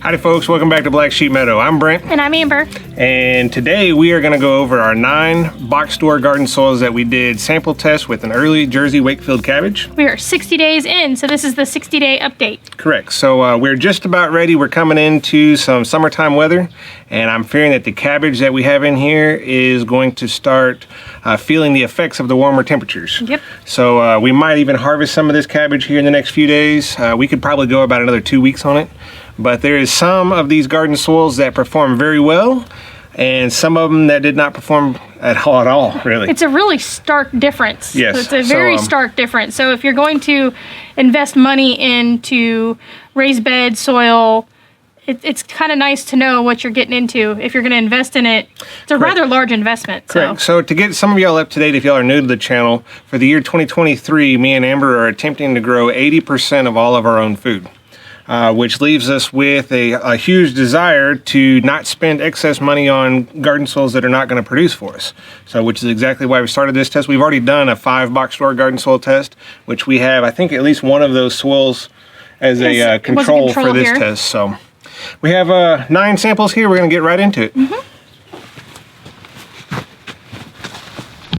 Howdy folks, welcome back to Black Sheep Meadow. I'm Brent. And I'm Amber. And today we are going to go over our 9 box store garden soils that we did sample test with an Early Jersey Wakefeild cabbage. We are 60 days in, so this is the 60-day update. Correct. So we're just about ready. We're coming into some summertime weather, and I'm fearing that the cabbage that we have in here is going to start feeling the effects of the warmer temperatures. Yep. So we might even harvest some of this cabbage here in the next few days. We could probably go about another 2 weeks on it. But there is some of these garden soils that perform very well, and some of them that did not perform at all, really. It's a really stark difference. Yes. It's a very stark difference. So if you're going to invest money into raised bed soil, it's kind of nice to know what you're getting into. If you're going to invest in it, it's a rather large investment. Correct. So to get some of y'all up to date, if y'all are new to the channel, for the year 2023, me and Amber are attempting to grow 80% of all of our own food. Which leaves us with a huge desire to not spend excess money on garden soils that are not going to produce for us. So, which is exactly why we started this test. We've already done a 5-box store garden soil test, which we have, I think, at least one of those soils as a control for this test. So, we have 9 samples here. We're going to get right into it.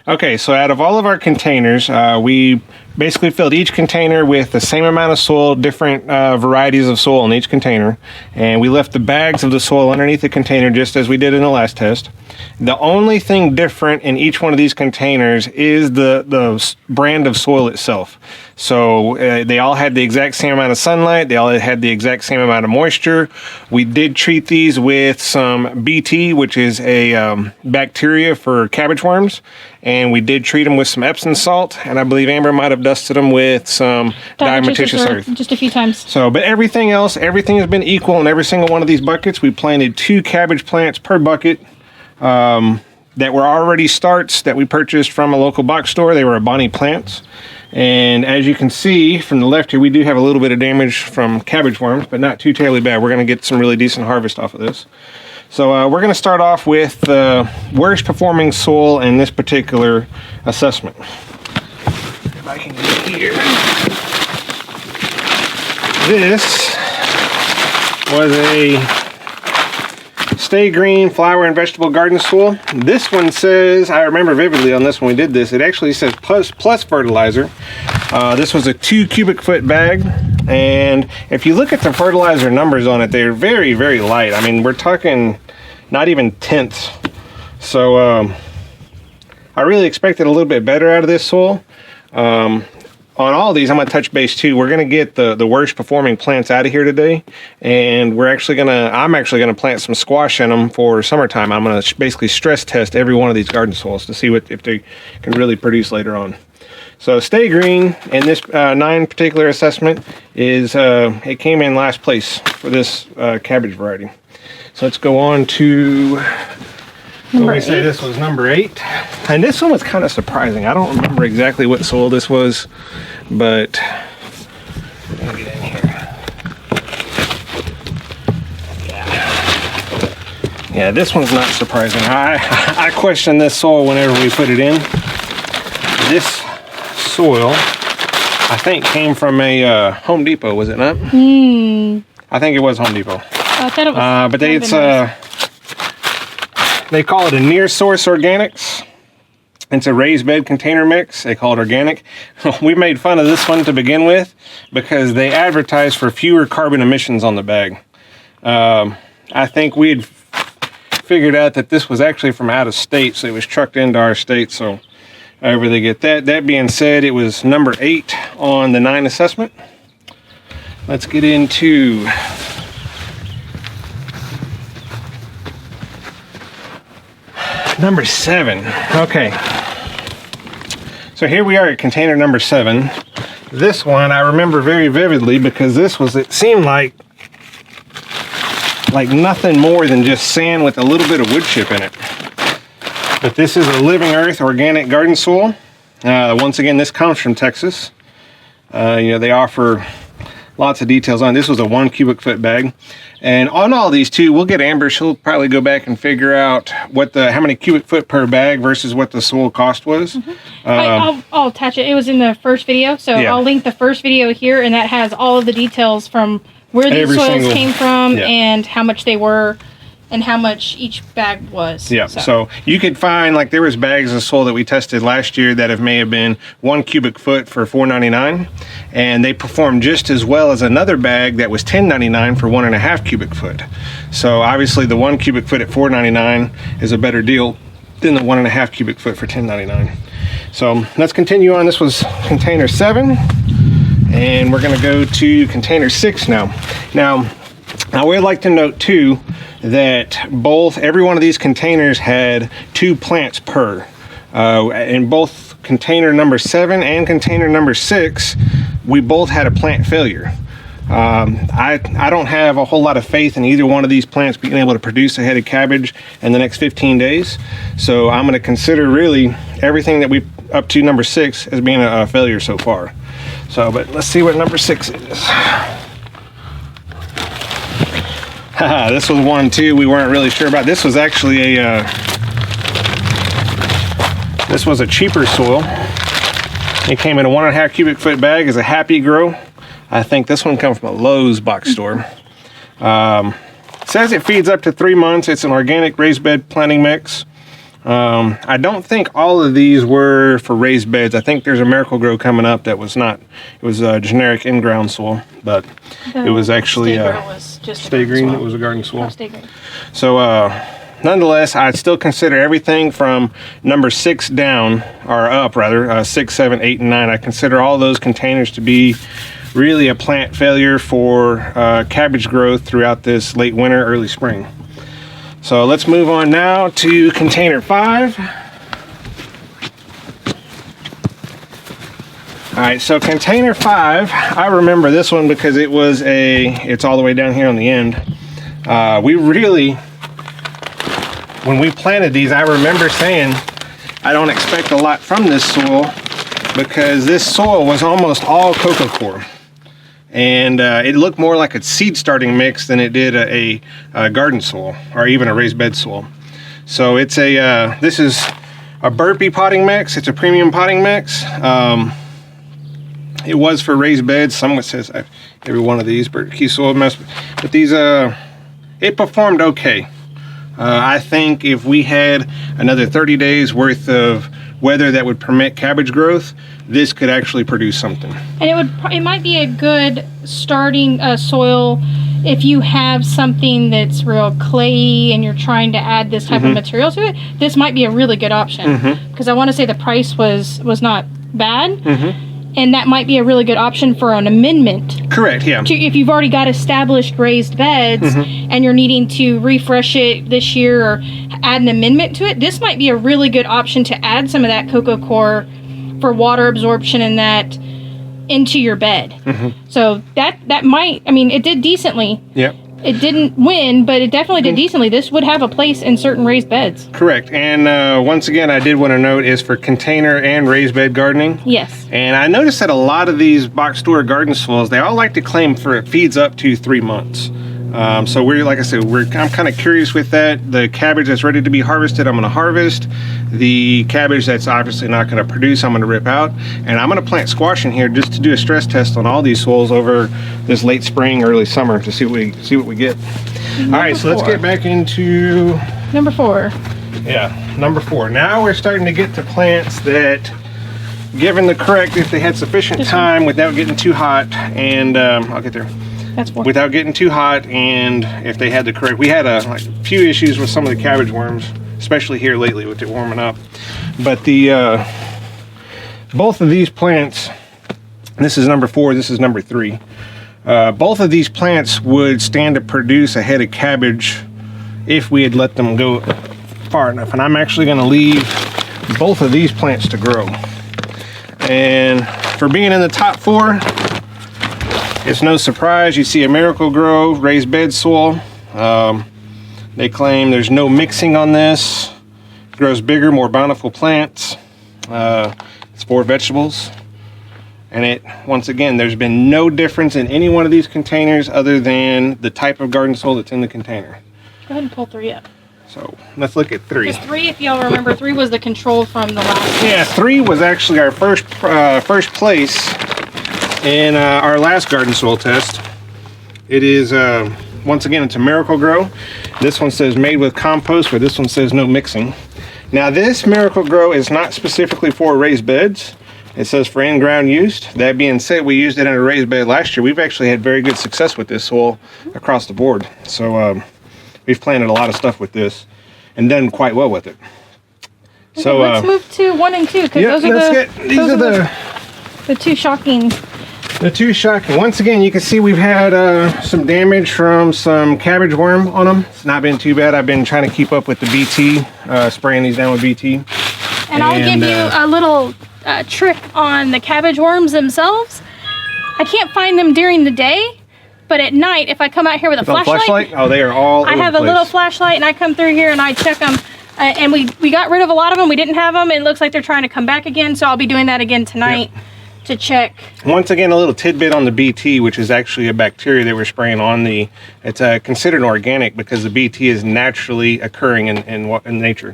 Okay, so out of all of our containers, we basically filled each container with the same amount of soil, different varieties of soil in each container, and we left the bags of the soil underneath the container just as we did in the last test. The only thing different in each one of these containers is the brand of soil itself. So they all had the exact same amount of sunlight, they all had the exact same amount of moisture. We did treat these with some BT, which is a bacteria for cabbage worms, and we did treat them with some Epsom salt, and I believe Amber might have dusted them with some diatomaceous earth. Just a few times. So, but everything else, everything has been equal in every single one of these buckets. We planted 2 cabbage plants per bucket that were already starts that we purchased from a local box store. They were Bonnie plants. And as you can see from the left here, we do have a little bit of damage from cabbage worms, but not too terribly bad. We're going to get some really decent harvest off of this. So we're going to start off with the worst performing soil in this particular assessment. If I can get here. This was a Stay Green flower and vegetable garden soil. This one says, I remember vividly on this when we did this, it actually says plus fertilizer. This was a 2 cubic foot bag, and if you look at the fertilizer numbers on it, they're very, very light. I mean, we're talking not even tenths. So I really expected a little bit better out of this soil. On all of these, I'm going to touch base too. We're going to get the worst performing plants out of here today, and I'm actually going to plant some squash in them for summertime. I'm going to basically stress test every one of these garden soils to see if they can really produce later on. So Stay Green in this 9 particular assessment is it came in last place for this cabbage variety. So let's go on to this was number 8, and this one was kind of surprising. I don't remember exactly what soil this was, but let me get in here. Yeah, this one's not surprising. I questioned this soil whenever we put it in. This soil, I think, came from a Home Depot, was it not? I think it was Home Depot. I thought it was. But they call it a near source organics. It's a raised bed container mix. They call it organic. We made fun of this one to begin with because they advertise for fewer carbon emissions on the bag. I think we had figured out that this was actually from out of state, so it was trucked into our state. So however they get that. That being said, it was number 8 on the 9 assessment. Let's get into number 7. Okay. So here we are at container number 7. This one I remember very vividly because it seemed like nothing more than just sand with a little bit of wood chip in it. But this is a Living Earth organic garden soil. Once again, this comes from Texas. They offer lots of details on it. This was a 1 cubic foot bag. And on all these too, we'll get Amber. She'll probably go back and figure out how many cubic foot per bag versus what the soil cost was. I'll attach it. It was in the first video, so yeah. I'll link the first video here, and that has all of the details from where these Every soils single- came from yeah. and how much they were and how much each bag was. Yeah, so you could find, like, there was bags of soil that we tested last year that may have been 1 cubic foot for $4.99, and they performed just as well as another bag that was $10.99 for 1.5 cubic foot. So obviously the 1 cubic foot at $4.99 is a better deal than the 1.5 cubic foot for $10.99. So let's continue on. This was container 7, and we're gonna go to container 6 now. Now, I would like to note too that every one of these containers had 2 plants per. In both container number 7 and container number 6, we both had a plant failure. I don't have a whole lot of faith in either one of these plants being able to produce a head of cabbage in the next 15 days. So I'm going to consider really everything that we up to number 6 as being a failure so far. So, but let's see what number 6 is. This was one too we weren't really sure about. This was actually this was a cheaper soil. It came in a 1.5 cubic foot bag as a Happy Grow. I think this one comes from a Lowe's box store. Says it feeds up to 3 months. It's an organic raised bed planting mix. I don't think all of these were for raised beds. I think there's a Miracle Grow coming up that was not. It was a generic in-ground soil, but it was actually Stay Green. It was a garden soil. Stay Green. So nonetheless, I'd still consider everything from number 6 down, or up rather, 6, 7, 8, and 9. I consider all those containers to be really a plant failure for cabbage growth throughout this late winter, early spring. So let's move on now to container 5. All right, so container 5, I remember this one because it's all the way down here on the end. When we planted these, I remember saying, I don't expect a lot from this soil because this soil was almost all coco coir. And it looked more like a seed starting mix than it did a garden soil or even a raised bed soil. So it's this is a burpee potting mix. It's a premium potting mix. It was for raised beds. Someone says every one of these burpee soil mess, but these it performed okay. I think if we had another 30 days worth of weather that would permit cabbage growth, this could actually produce something. And it might be a good starting soil if you have something that's real clayey and you're trying to add this type of material to it. This might be a really good option because I want to say the price was not bad. And that might be a really good option for an amendment. Correct, yeah. If you've already got established raised beds and you're needing to refresh it this year or add an amendment to it, this might be a really good option to add some of that coco coir for water absorption and that into your bed. So that might, I mean, it did decently. Yep. It didn't win, but it definitely did decently. This would have a place in certain raised beds. Correct. And once again, I did want to note is for container and raised bed gardening. Yes. And I noticed that a lot of these box store garden soils, they all like to claim for it feeds up to 3 months. So like I said, I'm kind of curious with that. The cabbage that's ready to be harvested, I'm going to harvest. The cabbage that's obviously not going to produce, I'm going to rip out. And I'm going to plant squash in here just to do a stress test on all these soils over this late spring, early summer to see what we get. All right, so let's get back into number 4. Yeah, number 4. Now we're starting to get to plants that, given the correct, if they had sufficient time without getting too hot, and I'll get there. That's 4. Without getting too hot, and if they had the correct, we had a few issues with some of the cabbage worms, especially here lately with it warming up. But the both of these plants, this is number 4, this is number 3. Both of these plants would stand to produce a head of cabbage if we had let them go far enough. And I'm actually going to leave both of these plants to grow. And for being in the top 4, it's no surprise you see a Miracle Grow raised bed soil. They claim there's no mixing on this. It grows bigger, more bountiful plants. It's 4 vegetables. And once again, there's been no difference in any one of these containers other than the type of garden soil that's in the container. Go ahead and pull 3 up. So let's look at 3. Because 3, if y'all remember, 3 was the control from the last. Yeah, 3 was actually our first place in our last garden soil test. It is, once again, it's a Miracle Grow. This one says made with compost, where this one says no mixing. Now this Miracle Grow is not specifically for raised beds. It says for in-ground use. That being said, we used it in a raised bed last year. We've actually had very good success with this soil across the board. So we've planted a lot of stuff with this and done quite well with it. So let's move to 1 and 2, because those are the two shocking. The two shocking. Once again, you can see we've had some damage from some cabbage worm on them. It's not been too bad. I've been trying to keep up with the BT, spraying these down with BT. And I'll give you a little trick on the cabbage worms themselves. I can't find them during the day, but at night, if I come out here with a flashlight, oh, they are all. I have a little flashlight, and I come through here and I check them. And we got rid of a lot of them. We didn't have them. It looks like they're trying to come back again, so I'll be doing that again tonight to check. Once again, a little tidbit on the BT, which is actually a bacteria that we're spraying on the. It's considered organic because the BT is naturally occurring in nature.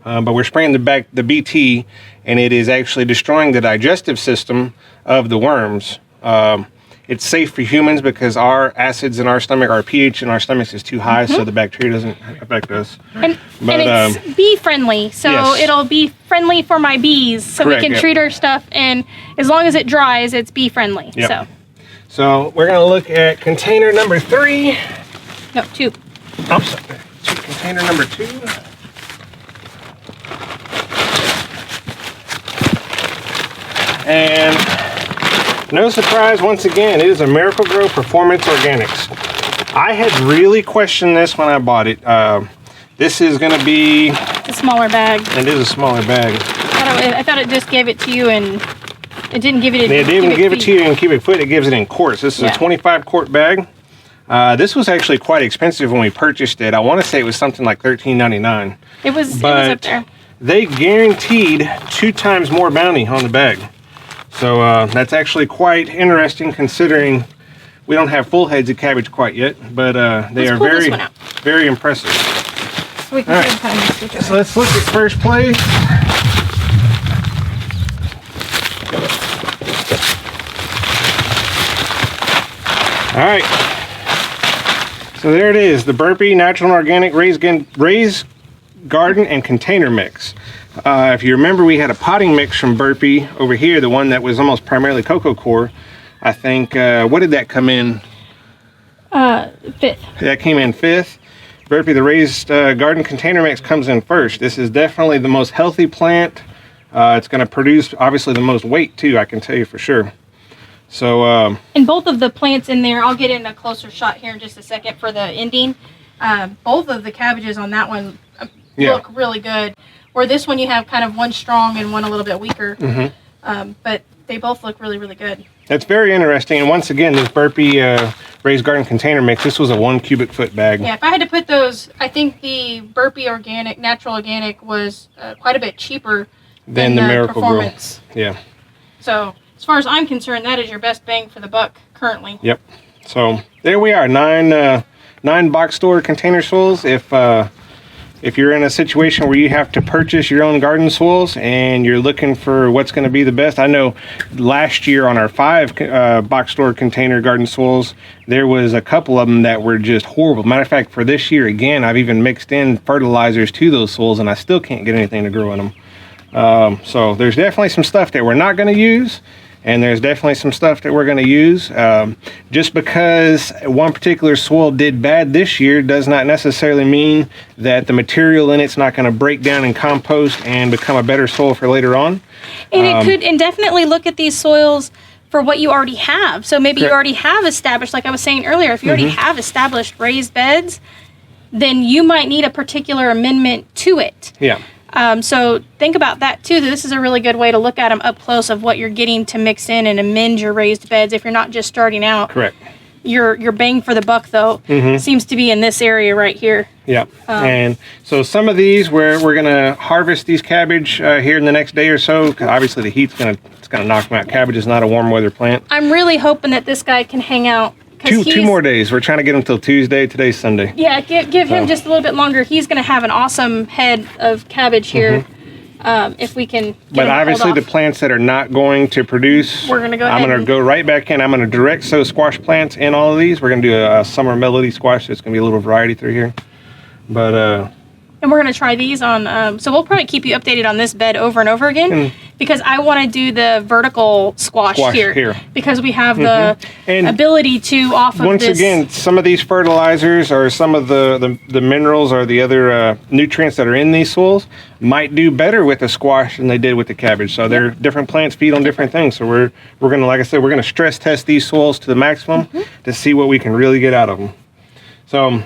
But we're spraying the BT, and it is actually destroying the digestive system of the worms. It's safe for humans because our acids in our stomach, our pH in our stomachs is too high, so the bacteria doesn't affect us. And it's bee friendly, so it'll be friendly for my bees, so we can treat our stuff, and as long as it dries, it's bee friendly. So we're gonna look at container number 3. No, 2. Oh, sorry. Container number 2. And no surprise, once again, it is a Miracle Grow Performance Organics. I had really questioned this when I bought it. This is going to be a smaller bag. It is a smaller bag. I thought it just gave it to you, and it didn't give it in It didn't give it to you in cubic foot. It gives it in quarts. This is a 25 quart bag. This was actually quite expensive when we purchased it. I want to say it was something like $13.99. It was up there. They guaranteed 2 times more bounty on the bag. So that's actually quite interesting, considering we don't have full heads of cabbage quite yet, but they are very, very impressive. So we can kind of mix it. So let's look at first place. All right. So there it is, the Burpee Natural and Organic Raised Garden and Container Mix. If you remember, we had a potting mix from Burpee over here, the one that was almost primarily cocoa coir. I think, what did that come in? 5th. That came in 5th. Burpee, the Raised Garden Container Mix, comes in 1st. This is definitely the most healthy plant. It's going to produce, obviously, the most weight, too, I can tell you for sure. So, and both of the plants in there, I'll get in a closer shot here in just a second for the ending. Both of the cabbages on that one look really good. Where this one you have kind of one strong and one a little bit weaker. But they both look really, really good. That's very interesting. And once again, this Burpee Raised Garden Container Mix, this was a 1 cubic foot bag. Yeah, if I had to put those, I think the Burpee Organic, Natural Organic was quite a bit cheaper than the Miracle Performance. Grow. Yeah. So, as far as I'm concerned, that is your best bang for the buck currently. Yep. So, there we are. 9 box store container soils. If you're in a situation where you have to purchase your own garden soils and you're looking for what's going to be the best, I know last year on our 5 box store container garden soils, there was a couple of them that were just horrible. Matter of fact, for this year, again, I've even mixed in fertilizers to those soils and I still can't get anything to grow in them. So there's definitely some stuff that we're not going to use. And there's definitely some stuff that we're going to use. Just because one particular soil did bad this year does not necessarily mean that the material in it's not going to break down and compost and become a better soil for later on. And it could, and definitely look at these soils for what you already have. So maybe you already have established, like I was saying earlier, if you already have established raised beds, then you might need a particular amendment to it. Yeah. So think about that too. This is a really good way to look at them up close of what you're getting to mix in and amend your raised beds if you're not just starting out. Correct. Your bang for the buck though seems to be in this area right here. Yeah. And so some of these we're going to harvest these cabbage here in the next day or so. 'Cause obviously the heat's going to knock them out. Cabbage is not a warm weather plant. I'm really hoping that this guy can hang out. Two more days. We're trying to get him till Tuesday. Today's Sunday. Yeah, give him just a little bit longer. He's going to have an awesome head of cabbage here. if we can. But obviously, the plants that are not going to produce, we're gonna go. I'm going to go right back in. I'm going to direct sow squash plants in all of these. We're going to do a summer melody squash. It's going to be a little variety through here. But and we're going to try these on. So we'll probably keep you updated on this bed over and over again because I want to do the vertical squash here because we have the ability to off of once this. Again, some of these fertilizers or some of the minerals or the other nutrients that are in these soils might do better with the squash than they did with the cabbage. So they're different plants feed on different things. So we're going to, like I said, we're going to stress test these soils to the maximum to see what we can really get out of them. So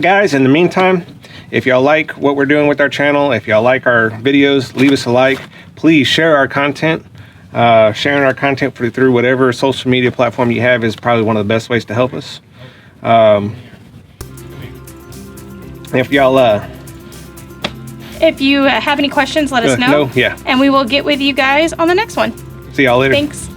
guys, in the meantime, if y'all like what we're doing with our channel, if y'all like our videos, leave us a like. Please share our content. Sharing our content through whatever social media platform you have is probably one of the best ways to help us. If y'all if you have any questions, let us know. Yeah. And we will get with you guys on the next one. See y'all later. Thanks.